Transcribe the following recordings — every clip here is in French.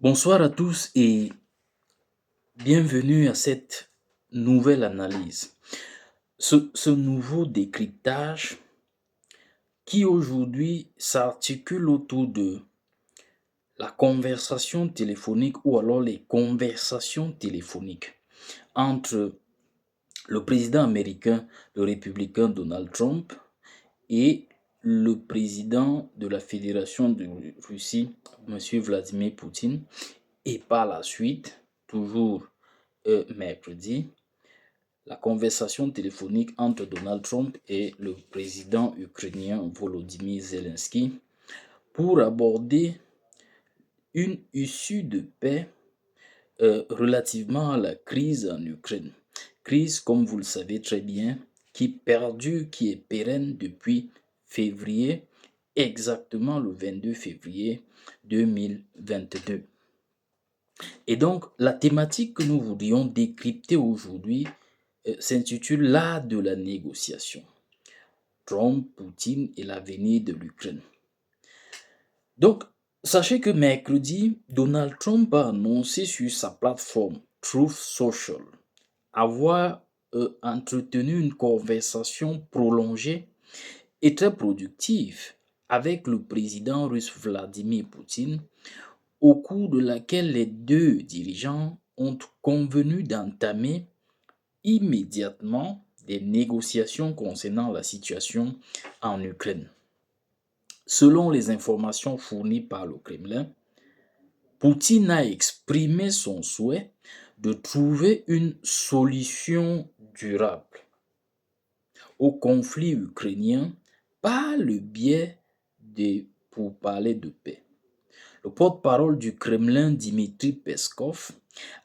Bonsoir à tous et bienvenue à cette nouvelle analyse. Ce nouveau décryptage qui aujourd'hui s'articule autour de la conversation téléphonique ou alors les conversations téléphoniques entre le président américain, le républicain Donald Trump et le président de la Fédération de Russie, M. Vladimir Poutine, et par la suite, toujours mercredi, la conversation téléphonique entre Donald Trump et le président ukrainien Volodymyr Zelensky pour aborder une issue de paix relativement à la crise en Ukraine. Crise, comme vous le savez très bien, qui perdure, qui est pérenne depuis février, exactement le 22 février 2022. Et donc, la thématique que nous voudrions décrypter aujourd'hui s'intitule L'art de la négociation. Trump, Poutine et l'avenir de l'Ukraine. Donc, sachez que mercredi, Donald Trump a annoncé sur sa plateforme Truth Social avoir entretenu une conversation prolongée et très productive avec le président russe Vladimir Poutine, au cours de laquelle les deux dirigeants ont convenu d'entamer immédiatement des négociations concernant la situation en Ukraine. Selon les informations fournies par le Kremlin, Poutine a exprimé son souhait de trouver une solution durable au conflit ukrainien par le biais des pourparlers de paix. Le porte-parole du Kremlin, Dmitry Peskov,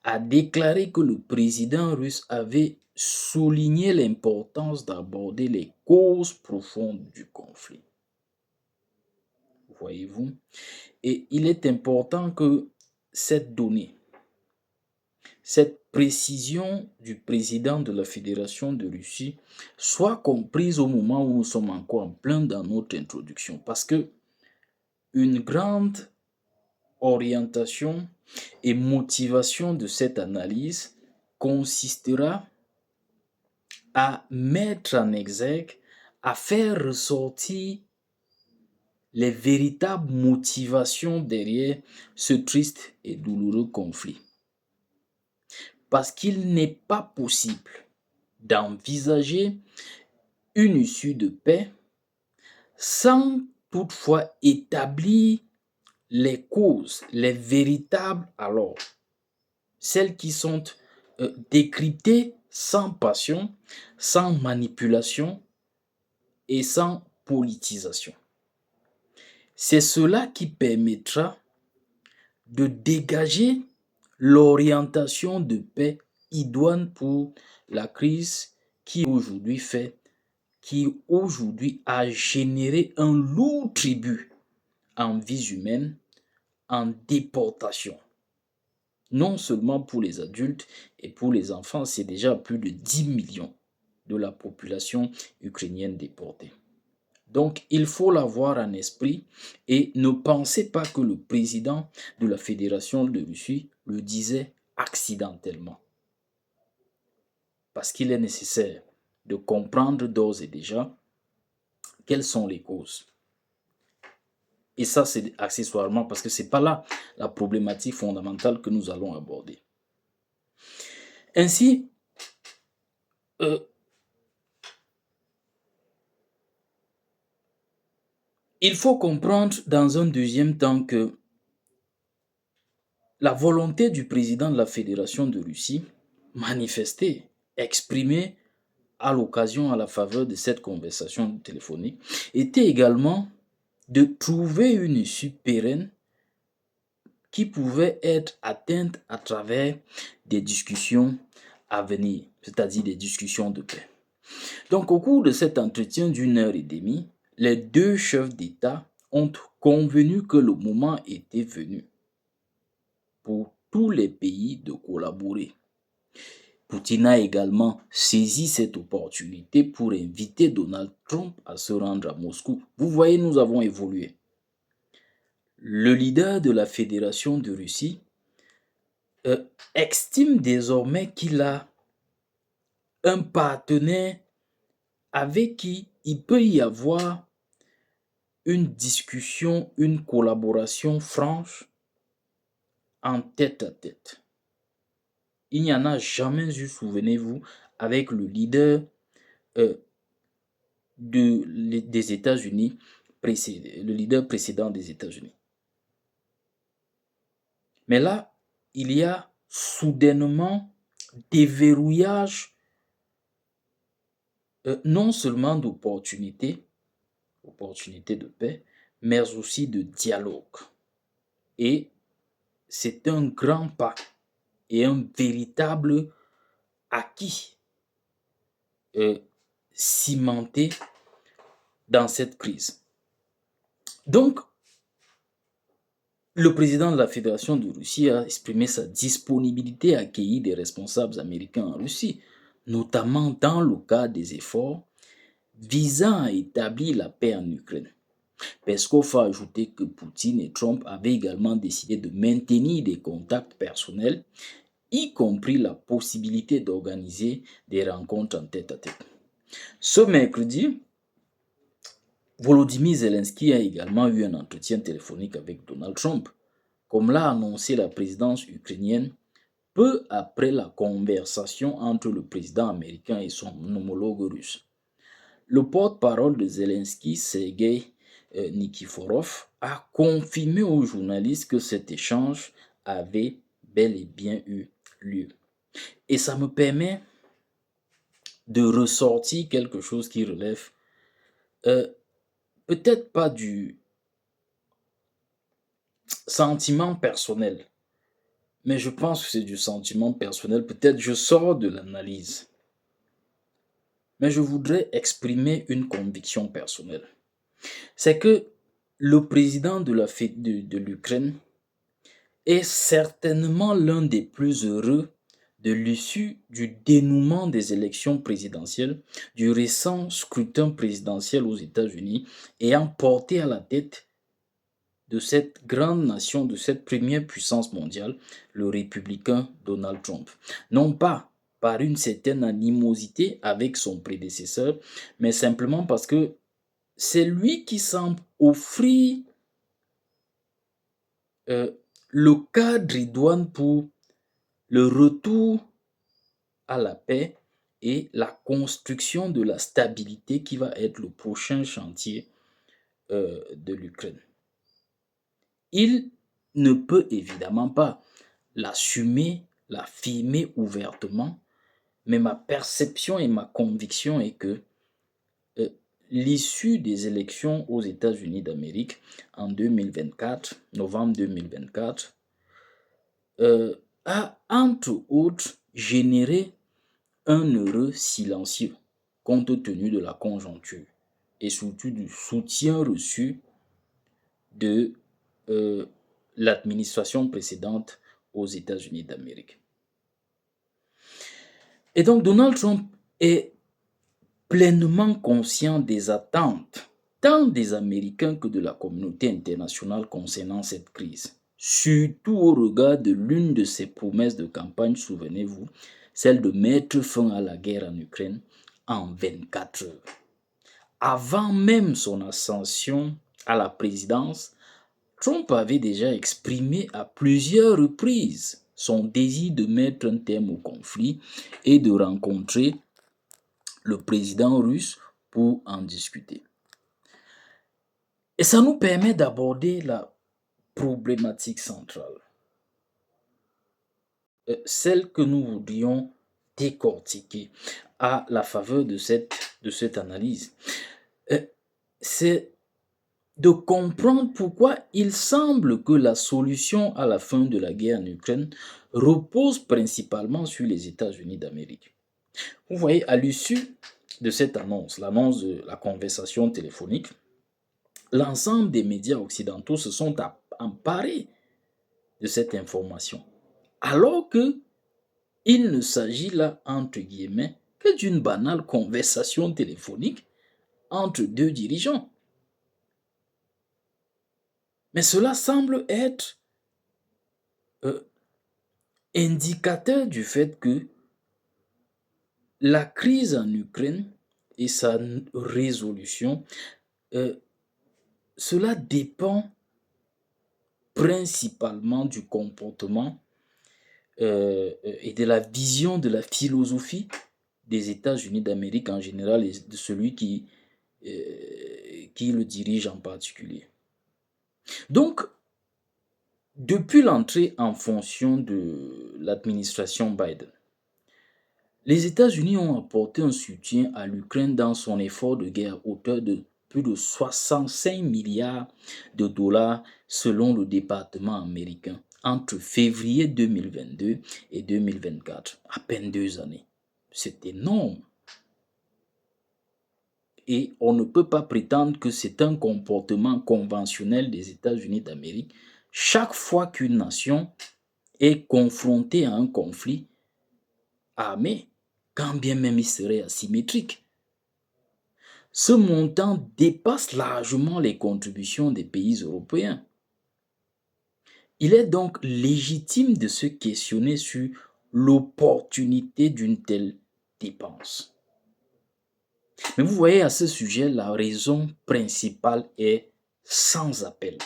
a déclaré que le président russe avait souligné l'importance d'aborder les causes profondes du conflit. Voyez-vous? Et il est important que cette donnée, cette précision du président de la Fédération de Russie soit comprise au moment où nous sommes encore en plein dans notre introduction. Parce que une grande orientation et motivation de cette analyse consistera à mettre en exergue, à faire ressortir les véritables motivations derrière ce triste et douloureux conflit. Parce qu'il n'est pas possible d'envisager une issue de paix sans toutefois établir les causes, les véritables alors, celles qui sont décryptées sans passion, sans manipulation et sans politisation. C'est cela qui permettra de dégager l'orientation de paix idoine pour la crise qui aujourd'hui a généré un lourd tribut en vies humaines, en déportation. Non seulement pour les adultes et pour les enfants, c'est déjà plus de 10 millions de la population ukrainienne déportée. Donc, il faut l'avoir en esprit et ne pensez pas que le président de la Fédération de Russie le disait accidentellement. Parce qu'il est nécessaire de comprendre d'ores et déjà quelles sont les causes. Et ça, c'est accessoirement parce que ce n'est pas là la problématique fondamentale que nous allons aborder. Ainsi, il faut comprendre dans un deuxième temps que la volonté du président de la Fédération de Russie, manifestée, exprimée à l'occasion, à la faveur de cette conversation téléphonique, était également de trouver une issue pérenne qui pouvait être atteinte à travers des discussions à venir, c'est-à-dire des discussions de paix. Donc, au cours de cet entretien d'une heure et demie, les deux chefs d'État ont convenu que le moment était venu pour tous les pays de collaborer. Poutine a également saisi cette opportunité pour inviter Donald Trump à se rendre à Moscou. Vous voyez, nous avons évolué. le leader de la Fédération de Russie estime désormais qu'il a un partenaire avec qui il peut y avoir une discussion, une collaboration franche en tête à tête. Il n'y en a jamais eu, souvenez-vous, avec le leader euh, des États-Unis, le leader précédent des États-Unis. Mais là, il y a soudainement déverrouillage non seulement d'opportunités de paix, mais aussi de dialogue. Et c'est un grand pas et un véritable acquis cimenté dans cette crise. Donc, le président de la Fédération de Russie a exprimé sa disponibilité à accueillir des responsables américains en Russie, notamment dans le cadre des efforts visant à établir la paix en Ukraine. Peskov a ajouté que Poutine et Trump avaient également décidé de maintenir des contacts personnels, y compris la possibilité d'organiser des rencontres en tête-à-tête. Ce mercredi, Volodymyr Zelensky a également eu un entretien téléphonique avec Donald Trump, comme l'a annoncé la présidence ukrainienne peu après la conversation entre le président américain et son homologue russe. Le porte-parole de Zelensky, Sergei Nikiforov, a confirmé aux journalistes que cet échange avait bel et bien eu lieu. Et ça me permet de ressortir quelque chose qui relève peut-être pas du sentiment personnel, mais je pense que c'est du sentiment personnel. Peut-être je sors de l'analyse, mais je voudrais exprimer une conviction personnelle. C'est que le président de l'Ukraine est certainement l'un des plus heureux de l'issue du dénouement des élections présidentielles, du récent scrutin présidentiel aux États-Unis, ayant porté à la tête de cette grande nation, de cette première puissance mondiale, le républicain Donald Trump. Non pas par une certaine animosité avec son prédécesseur, mais simplement parce que c'est lui qui semble offrir le cadre idoine pour le retour à la paix et la construction de la stabilité qui va être le prochain chantier de l'Ukraine. Il ne peut évidemment pas l'assumer, l'affirmer ouvertement, mais ma perception et ma conviction est que euh, l'issue des élections aux États-Unis d'Amérique en 2024, novembre 2024, a entre autres généré un heureux silencieux compte tenu de la conjoncture et surtout du soutien reçu de l'administration précédente aux États-Unis d'Amérique. Et donc Donald Trump est pleinement conscient des attentes tant des Américains que de la communauté internationale concernant cette crise, surtout au regard de l'une de ses promesses de campagne, souvenez-vous, celle de mettre fin à la guerre en Ukraine en 24 heures. Avant même son ascension à la présidence, Trump avait déjà exprimé à plusieurs reprises son désir de mettre un terme au conflit et de rencontrer le président russe pour en discuter. Et ça nous permet d'aborder la problématique centrale, celle que nous voudrions décortiquer à la faveur de cette analyse. C'est de comprendre pourquoi il semble que la solution à la fin de la guerre en Ukraine repose principalement sur les États-Unis d'Amérique. Vous voyez, à l'issue de cette annonce, l'annonce de la conversation téléphonique, l'ensemble des médias occidentaux se sont emparés de cette information, alors que il ne s'agit là, entre guillemets, que d'une banale conversation téléphonique entre deux dirigeants. Mais cela semble être euh, indicateur du fait que la crise en Ukraine et sa résolution, euh, cela dépend principalement du comportement et de la vision de la philosophie des États-Unis d'Amérique en général et de celui qui le dirige en particulier. Donc, depuis l'entrée en fonction de l'administration Biden, les États-Unis ont apporté un soutien à l'Ukraine dans son effort de guerre à hauteur de plus de 65 milliards de dollars selon le département américain entre février 2022 et 2024, à peine 2 années. C'est énorme. Et on ne peut pas prétendre que c'est un comportement conventionnel des États-Unis d'Amérique. Chaque fois qu'une nation est confrontée à un conflit armé, quand bien même il serait asymétrique, ce montant dépasse largement les contributions des pays européens. Il est donc légitime de se questionner sur l'opportunité d'une telle dépense. Mais vous voyez, à ce sujet, la raison principale est sans appel.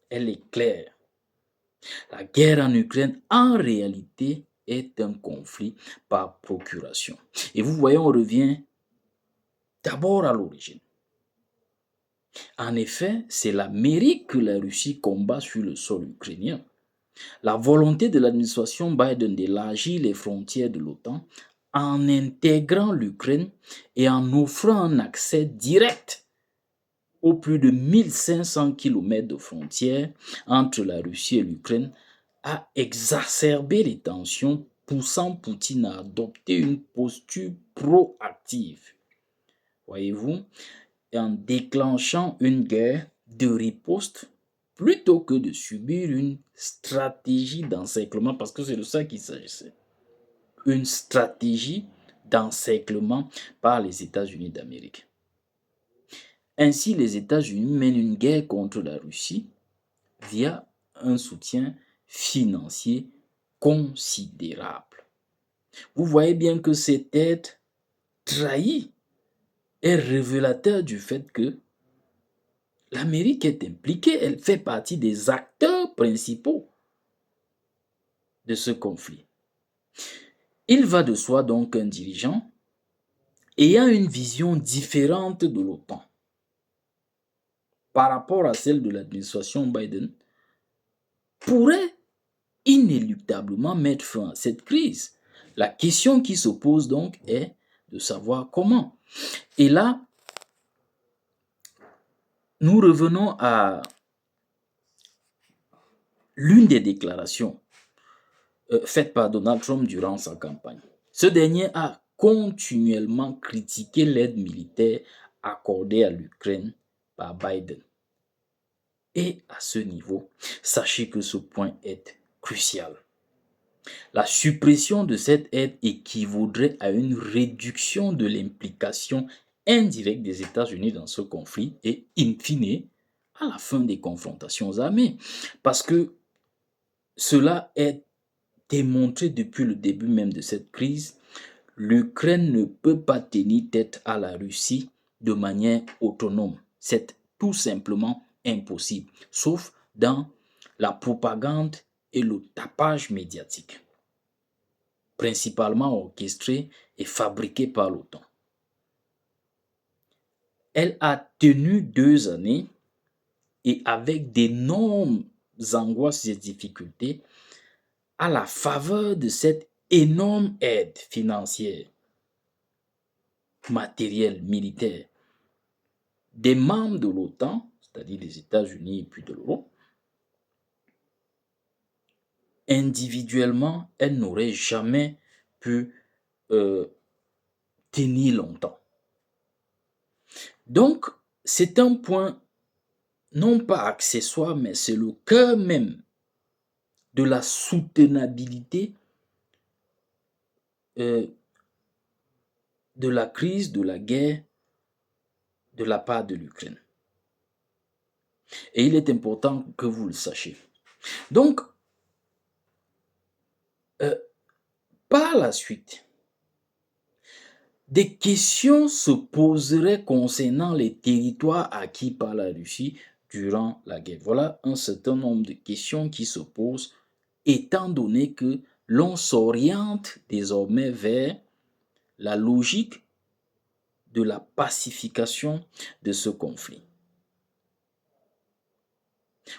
Elle est claire. La guerre en Ukraine, en réalité, est un conflit par procuration. Et vous voyez, on revient d'abord à l'origine. En effet, c'est l'Amérique que la Russie combat sur le sol ukrainien. La volonté de l'administration Biden d'élargir les frontières de l'OTAN en intégrant l'Ukraine et en offrant un accès direct aux plus de 1500 km de frontières entre la Russie et l'Ukraine a exacerbé les tensions, poussant Poutine à adopter une posture proactive. Voyez-vous, en déclenchant une guerre de riposte plutôt que de subir une stratégie d'encerclement, parce que c'est de ça qu'il s'agissait. Une stratégie d'encerclement par les États-Unis d'Amérique. Ainsi, les États-Unis mènent une guerre contre la Russie via un soutien financier considérable. Vous voyez bien que cette aide trahie est révélateur du fait que l'Amérique est impliquée, elle fait partie des acteurs principaux de ce conflit. Il va de soi donc qu'un dirigeant ayant une vision différente de l'OTAN par rapport à celle de l'administration Biden pourrait inéluctablement mettre fin à cette crise. La question qui se pose donc est de savoir comment. Et là, nous revenons à l'une des déclarations faites par Donald Trump durant sa campagne. Ce dernier a continuellement critiqué l'aide militaire accordée à l'Ukraine par Biden. Et à ce niveau, sachez que ce point est crucial. La suppression de cette aide équivaudrait à une réduction de l'implication indirecte des États-Unis dans ce conflit et, in fine, à la fin des confrontations armées. Parce que cela est démontré depuis le début même de cette crise, l'Ukraine ne peut pas tenir tête à la Russie de manière autonome. C'est tout simplement impossible, sauf dans la propagande et le tapage médiatique, principalement orchestré et fabriqué par l'OTAN. Elle a tenu 2 années et avec d'énormes angoisses et difficultés à la faveur de cette énorme aide financière, matérielle, militaire des membres de l'OTAN, c'est-à-dire des États-Unis et puis de l'Europe. Individuellement, elle n'aurait jamais pu tenir longtemps. Donc, c'est un point non pas accessoire, mais c'est le cœur même de la soutenabilité de la crise, de la guerre de la part de l'Ukraine. Et il est important que vous le sachiez. Donc, par la suite, des questions se poseraient concernant les territoires acquis par la Russie durant la guerre. Voilà un certain nombre de questions qui se posent étant donné que l'on s'oriente désormais vers la logique de la pacification de ce conflit.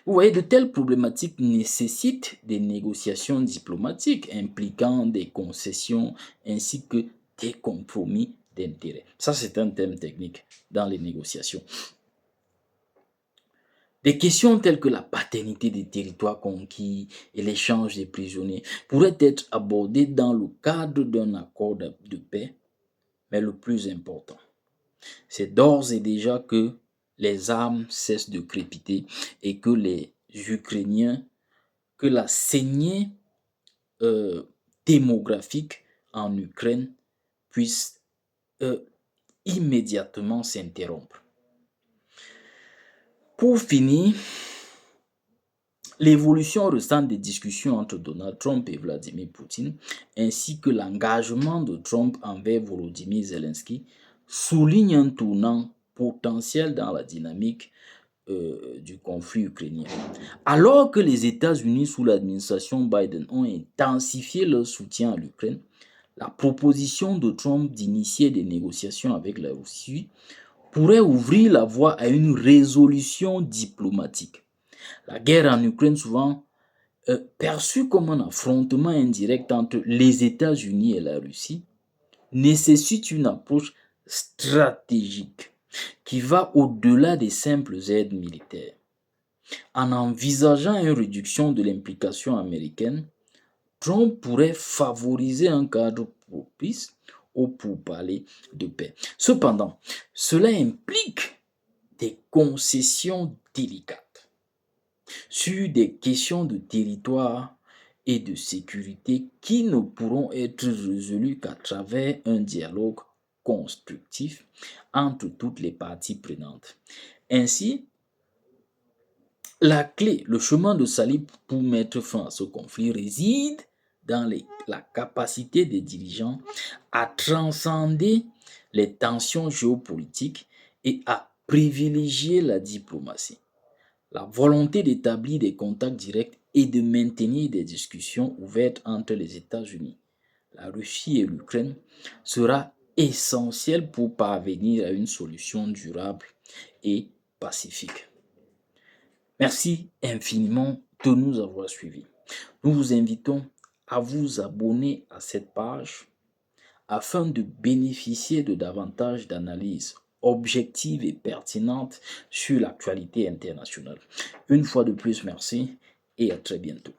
Vous voyez, de telles problématiques nécessitent des négociations diplomatiques impliquant des concessions ainsi que des compromis d'intérêt. Ça, c'est un thème technique dans les négociations. Des questions telles que la paternité des territoires conquis et l'échange des prisonniers pourraient être abordées dans le cadre d'un accord de paix, mais le plus important, c'est d'ores et déjà que les armes cessent de crépiter et que les Ukrainiens, que la saignée démographique en Ukraine puisse immédiatement s'interrompre. Pour finir, l'évolution récente des discussions entre Donald Trump et Vladimir Poutine, ainsi que l'engagement de Trump envers Volodymyr Zelensky, souligne un tournant potentiel dans la dynamique du conflit ukrainien. Alors que les États-Unis sous l'administration Biden ont intensifié leur soutien à l'Ukraine, la proposition de Trump d'initier des négociations avec la Russie pourrait ouvrir la voie à une résolution diplomatique. La guerre en Ukraine, souvent perçue comme un affrontement indirect entre les États-Unis et la Russie, nécessite une approche stratégique qui va au-delà des simples aides militaires. En envisageant une réduction de l'implication américaine, Trump pourrait favoriser un cadre propice au pourparlers de paix. Cependant, cela implique des concessions délicates sur des questions de territoire et de sécurité qui ne pourront être résolues qu'à travers un dialogue constructif entre toutes les parties prenantes. Ainsi, la clé, le chemin de salut pour mettre fin à ce conflit réside dans la capacité des dirigeants à transcender les tensions géopolitiques et à privilégier la diplomatie. La volonté d'établir des contacts directs et de maintenir des discussions ouvertes entre les États-Unis, la Russie et l'Ukraine sera essentielle pour parvenir à une solution durable et pacifique. Merci infiniment de nous avoir suivis. Nous vous invitons à vous abonner à cette page afin de bénéficier de davantage d'analyses objectives et pertinentes sur l'actualité internationale. Une fois de plus, merci et à très bientôt.